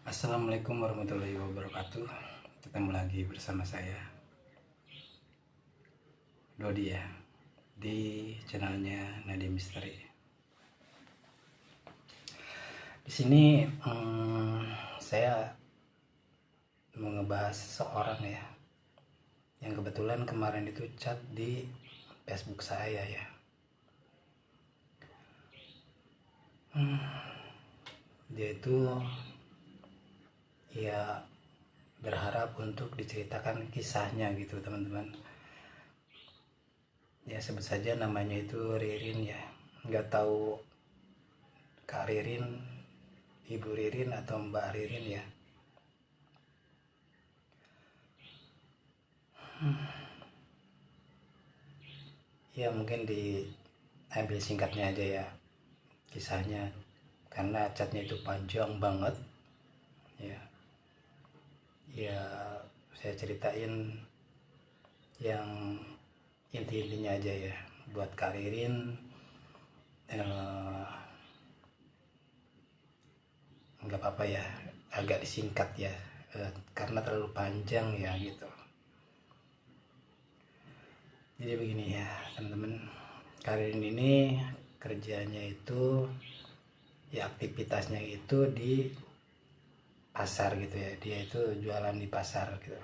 Assalamualaikum warahmatullahi wabarakatuh. Ketemu lagi bersama saya Dodi ya, di channelnya Nadia Misteri. Di sini saya mau ngebahas seseorang ya, yang kebetulan kemarin itu chat di Facebook saya ya. Dia itu ya berharap untuk diceritakan kisahnya gitu teman-teman. Ya sebut saja namanya itu Ririn ya. Nggak tahu Kak Ririn, Ibu Ririn atau Mbak Ririn ya. Ya mungkin diambil singkatnya aja ya kisahnya, karena chatnya itu panjang banget ya. Ya saya ceritain yang inti-intinya aja ya buat Kak Ririn. Nggak apa-apa ya, agak disingkat ya, karena terlalu panjang ya gitu. Jadi begini ya teman-teman, Karin ini kerjanya itu ya aktivitasnya itu di pasar gitu ya. Dia itu jualan di pasar gitu.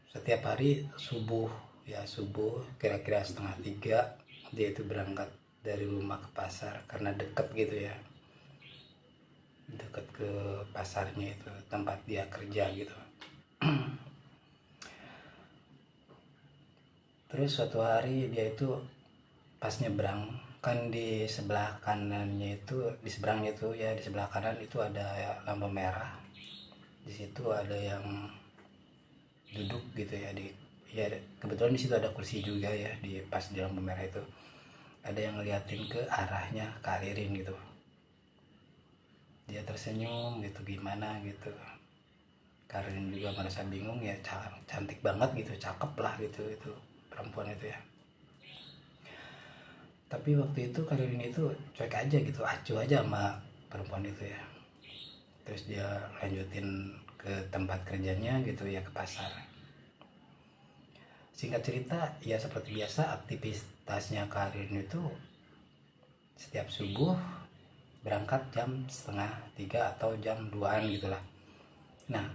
Setiap hari subuh ya, subuh kira-kira 2:30 dia itu berangkat dari rumah ke pasar karena deket gitu ya, deket ke pasarnya itu tempat dia kerja gitu. Terus suatu hari dia itu pas nyebrang, kan di sebelah kanannya itu, di seberangnya itu ya, di sebelah kanan itu ada ya, lampu merah. Di situ ada yang duduk gitu ya, di ya kebetulan di situ ada kursi juga ya, di pas di lampu merah itu ada yang ngeliatin ke arahnya Kak Ririn gitu. Dia tersenyum gitu, gimana gitu. Kak Ririn juga merasa bingung ya, cantik banget gitu, cakep lah gitu itu perempuan itu ya. Tapi waktu itu Ririn itu cuek aja gitu, acuh aja sama perempuan itu ya. Terus dia lanjutin ke tempat kerjanya gitu ya, ke pasar. Singkat cerita ya, seperti biasa aktivitasnya Karin itu setiap subuh berangkat jam 2:30 atau jam 2-an gitulah. Nah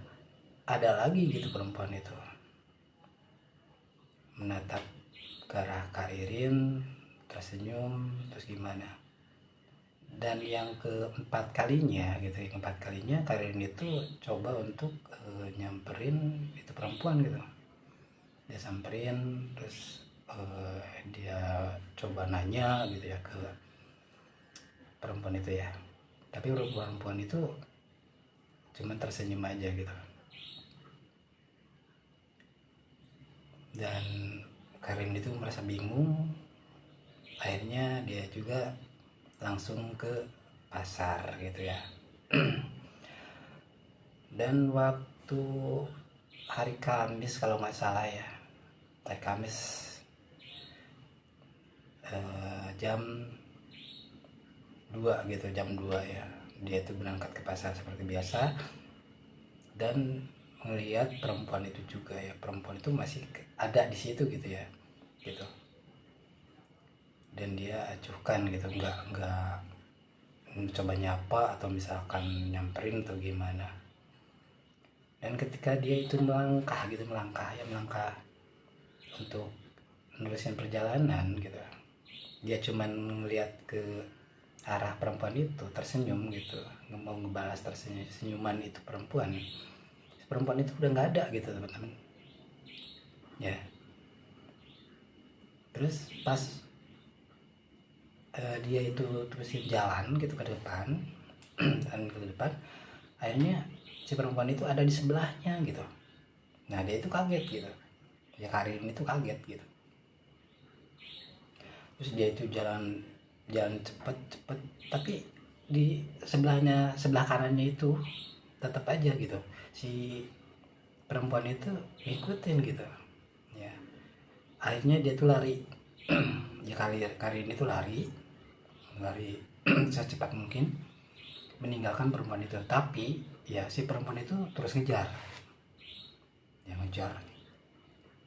ada lagi gitu perempuan itu menatap ke arah Karin, tersenyum, terus gimana. Dan yang keempat kalinya gitu, yang keempat kalinya Karin itu coba untuk nyamperin itu perempuan gitu. Dia samperin, terus dia coba nanya gitu ya ke perempuan itu ya. Tapi perempuan itu cuma tersenyum aja gitu. Dan Karin itu merasa bingung. Akhirnya dia juga langsung ke pasar gitu ya. Dan waktu hari Kamis kalau nggak salah ya, hari Kamis jam 2 gitu, jam 2 ya, dia itu berangkat ke pasar seperti biasa. Dan melihat perempuan itu juga ya, perempuan itu masih ada di situ gitu ya gitu. Dan dia acuhkan gitu, nggak mencoba nyapa atau misalkan nyamperin atau gimana. Dan ketika dia itu melangkah gitu, melangkah untuk meneruskan perjalanan gitu, dia cuman ngeliat ke arah perempuan itu, tersenyum gitu, mau ngebalas senyuman itu perempuan itu udah nggak ada gitu teman-teman ya. Terus pas dia itu terusin jalan gitu ke depan dan ke depan, akhirnya si perempuan itu ada di sebelahnya gitu. Nah dia itu kaget gitu ya, Karin itu kaget gitu. Terus dia itu jalan cepet tapi di sebelah kanannya itu tetap aja gitu si perempuan itu ngikutin gitu ya. Akhirnya dia tuh lari ya, Karin itu lari secepat mungkin meninggalkan perempuan itu, tapi ya si perempuan itu terus ngejar, ya ngejar.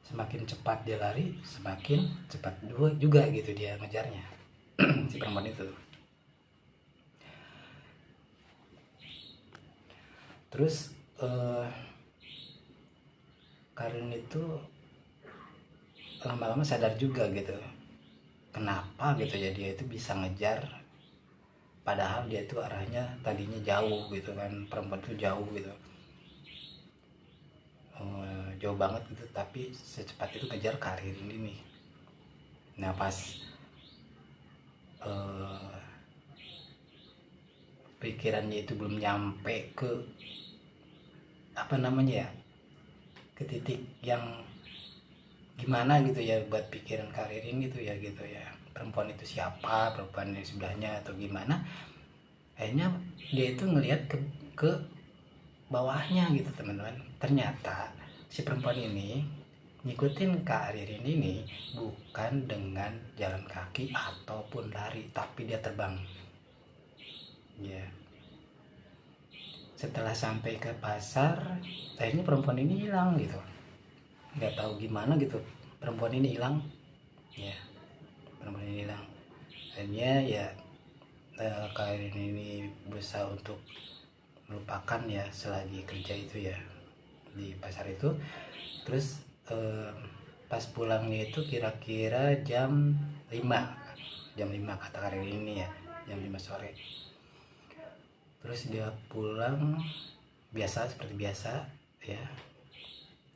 Semakin cepat dia lari, semakin cepat juga gitu dia ngejarnya. Si perempuan itu. Terus Karin itu lama-lama sadar juga gitu, kenapa gitu ya dia itu bisa ngejar, padahal dia itu arahnya tadinya jauh gitu kan, perempuan itu jauh gitu, jauh banget gitu, tapi secepat itu ngejar Karin ini nih. Nah pas pikirannya itu belum nyampe ke apa namanya ya, ke titik yang gimana gitu ya buat pikiran Karin gitu ya, perempuan itu siapa, perempuan di sebelahnya atau gimana. Akhirnya dia itu ngelihat ke bawahnya gitu teman-teman. Ternyata si perempuan ini ngikutin Karin ini bukan dengan jalan kaki ataupun lari, tapi dia terbang. Ya. Setelah sampai ke pasar, akhirnya perempuan ini hilang gitu. Nggak tahu gimana gitu, perempuan ini hilang. Ya, perempuan ini hilang. Akhirnya ya Karin ini berusaha untuk melupakan ya selagi kerja itu ya di pasar itu. Terus pas pulangnya itu kira-kira jam 5 kata Karin ini ya, jam 5 sore. Terus dia pulang biasa, seperti biasa ya,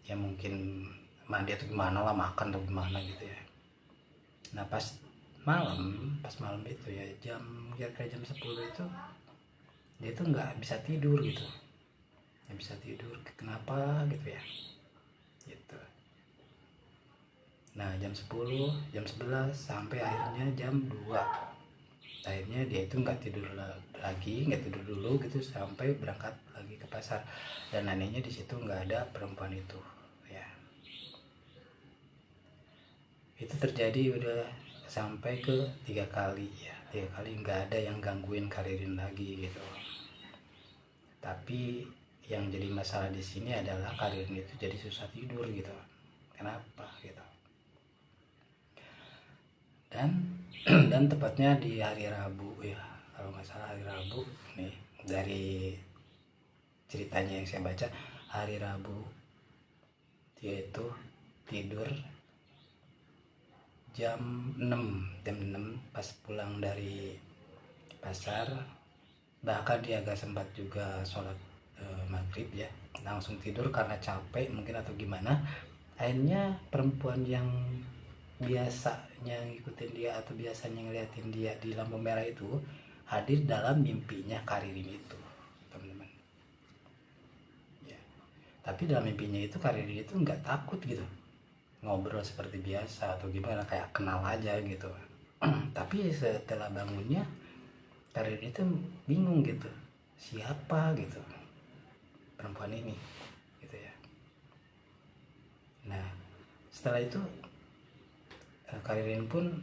ya mungkin mandi atau gimana lah, makan atau gimana gitu ya. Nah pas malam itu ya, kira-kira jam 10 itu dia itu nggak bisa tidur gitu, nggak bisa tidur, kenapa gitu ya gitu. Nah jam 10, jam 11 sampai akhirnya jam 2, akhirnya dia itu nggak tidur dulu gitu sampai berangkat lagi ke pasar. Dan anehnya di situ nggak ada perempuan itu ya. Itu terjadi udah sampai ke 3 kali ya, 3 kali nggak ada yang gangguin Karin lagi gitu. Tapi yang jadi masalah di sini adalah Karin itu jadi susah tidur gitu, kenapa gitu. Dan tepatnya di hari Rabu ya, kalau nggak salah hari Rabu nih, dari ceritanya yang saya baca, hari Rabu dia itu tidur jam 6 pas pulang dari pasar. Bahkan dia agak sempat juga sholat maghrib ya, langsung tidur karena capek mungkin atau gimana. Akhirnya perempuan yang biasanya ngikutin dia atau biasanya ngeliatin dia di lampu merah itu hadir dalam mimpinya Karin itu teman-teman ya. Tapi dalam mimpinya itu Karin itu nggak takut gitu, ngobrol seperti biasa atau gimana, kayak kenal aja gitu. Tapi setelah bangunnya Karin itu bingung gitu, siapa gitu perempuan ini gitu ya. Nah setelah itu Karin pun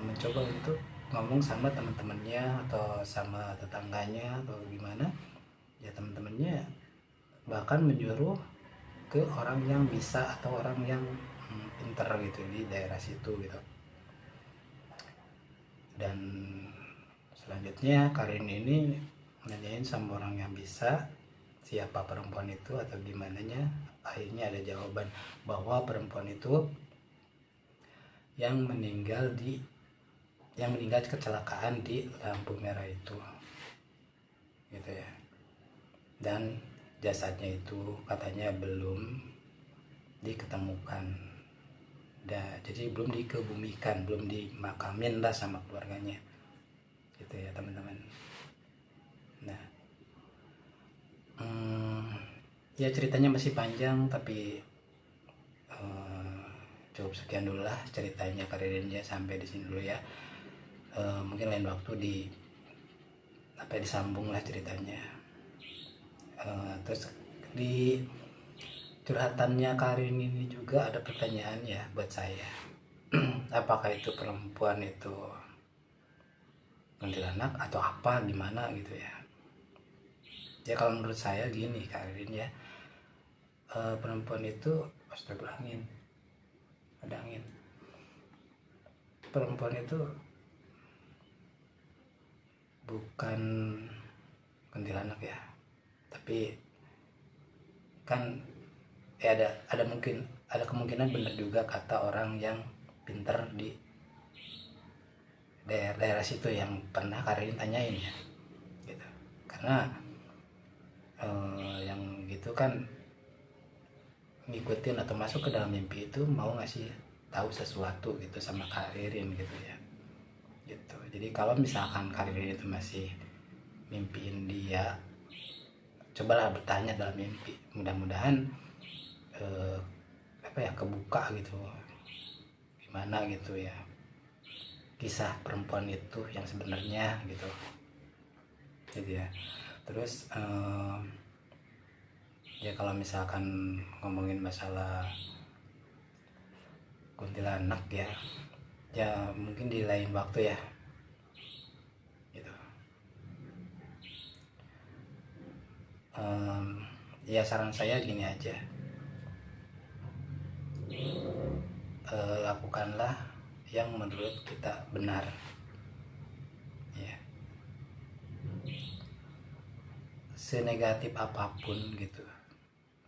mencoba untuk ngomong sama teman-temannya atau sama tetangganya atau gimana ya, teman-temannya bahkan menyuruh ke orang yang bisa atau orang yang pinter gitu di daerah situ gitu. Dan selanjutnya Karin ini nanyain sama orang yang bisa siapa perempuan itu atau gimana nya. Akhirnya ada jawaban bahwa perempuan itu yang meninggal kecelakaan di lampu merah itu gitu ya. Dan jasadnya itu katanya belum diketemukan, jadi belum dikebumikan, belum dimakamin lah sama keluarganya gitu ya teman-teman. Nah ya ceritanya masih panjang, tapi cukup sekian dulu lah ceritanya Karinnya, sampai di sini dulu ya. Mungkin lain waktu disambung lah ceritanya. Terus di curhatannya Karin ini juga ada pertanyaan ya buat saya. Apakah itu perempuan itu kuntilanak atau apa gimana gitu ya. Ya kalau menurut saya gini Kak Ririn ya, perempuan itu astaga angin, ada angin. Perempuan itu bukan kuntilanak ya, tapi kan ada mungkin ada kemungkinan benar juga kata orang yang pinter di daerah situ yang pernah Karin tanyain ya gitu. Karena yang gitu kan ngikutin atau masuk ke dalam mimpi itu mau ngasih tahu sesuatu gitu sama Karirin gitu ya gitu. Jadi kalau misalkan Karirin itu masih mimpiin dia, cobalah bertanya dalam mimpi, mudah-mudahan apa ya, kebuka gitu gimana gitu ya kisah perempuan itu yang sebenarnya gitu ya. Terus ya kalau misalkan ngomongin masalah kuntilanak ya mungkin di lain waktu ya gitu. Ya saran saya gini aja, lakukanlah yang menurut kita benar ya, senegatif apapun gitu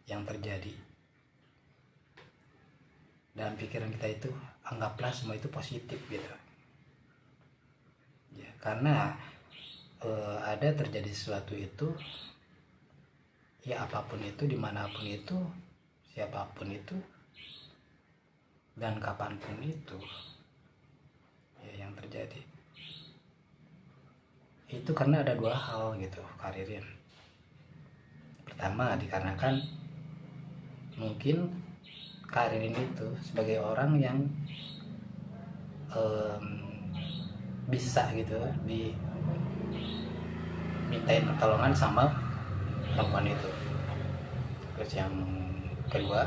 yang terjadi dalam pikiran kita itu, anggaplah semua itu positif gitu ya. Karena ada terjadi sesuatu itu ya, apapun itu, dimanapun itu, siapapun itu, dan kapanpun itu ya yang terjadi itu karena ada dua hal gitu Karirin. Pertama, dikarenakan mungkin Karirin itu sebagai orang yang bisa gitu dimintain pertolongan sama perempuan itu. Terus yang kedua,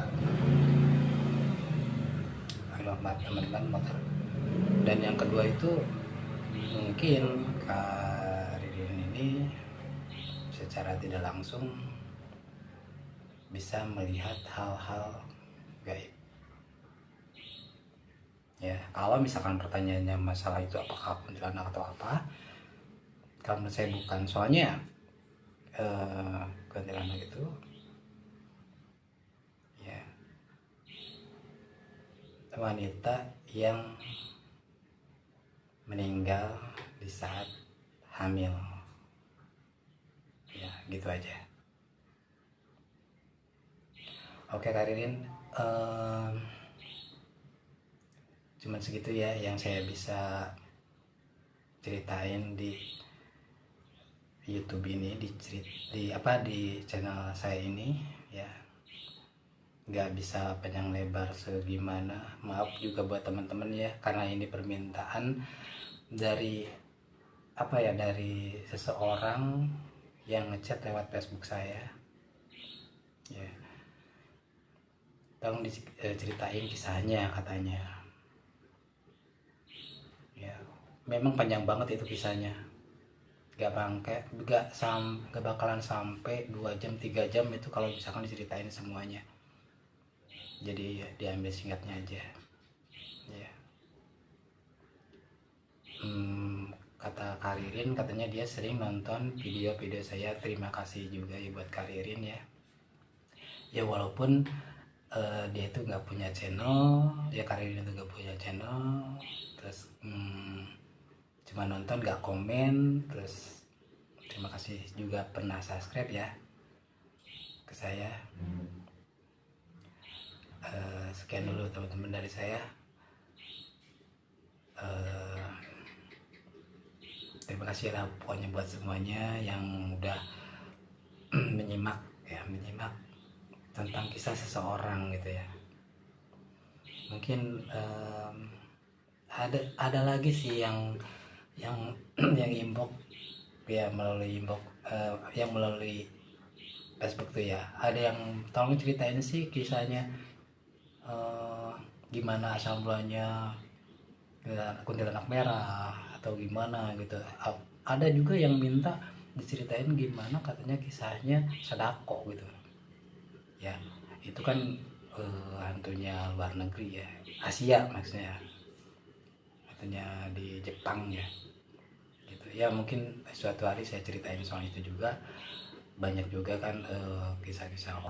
teman-teman motor, dan yang kedua itu mungkin Kak Ririn ini secara tidak langsung bisa melihat hal-hal gaib ya. Kalau misalkan pertanyaannya masalah itu apakah kuntilanak atau apa, kalau menurut saya bukan. Soalnya kuntilanak itu ya wanita yang meninggal di saat hamil ya, gitu aja. Oke Karirin, cuman segitu ya yang saya bisa ceritain di YouTube ini, di channel saya ini ya. Nggak bisa panjang lebar segimana, maaf juga buat teman-teman ya, karena ini permintaan dari dari seseorang yang ngechat lewat Facebook saya ya, tolong diceritain kisahnya katanya ya. Memang panjang banget itu kisahnya, gak bakalan sampai 2 jam 3 jam itu kalau misalkan diceritain semuanya. Jadi diambil singkatnya aja ya. Kata Karirin katanya dia sering nonton video-video saya. Terima kasih juga ya buat Karirin ya. Ya walaupun dia itu nggak punya channel ya, Karirin itu nggak punya channel, terus cuma nonton nggak komen. Terus terima kasih juga pernah subscribe ya ke saya. Sekian dulu teman-teman dari saya. Terima kasih lah pokoknya buat semuanya yang udah menyimak tentang kisah seseorang gitu ya. Mungkin ada lagi sih yang yang inbox ya, melalui inbox yang melalui Facebook tuh ya. Ada yang tolong ceritain sih kisahnya, gimana asal mulanya kuntilanak merah atau gimana gitu. Ada juga yang minta diceritain gimana katanya kisahnya Sadako gitu ya. Itu kan hantunya luar negeri ya, Asia maksudnya, hantunya di Jepang ya gitu ya. Mungkin suatu hari saya ceritain soal itu juga. Banyak juga kan kisah-kisah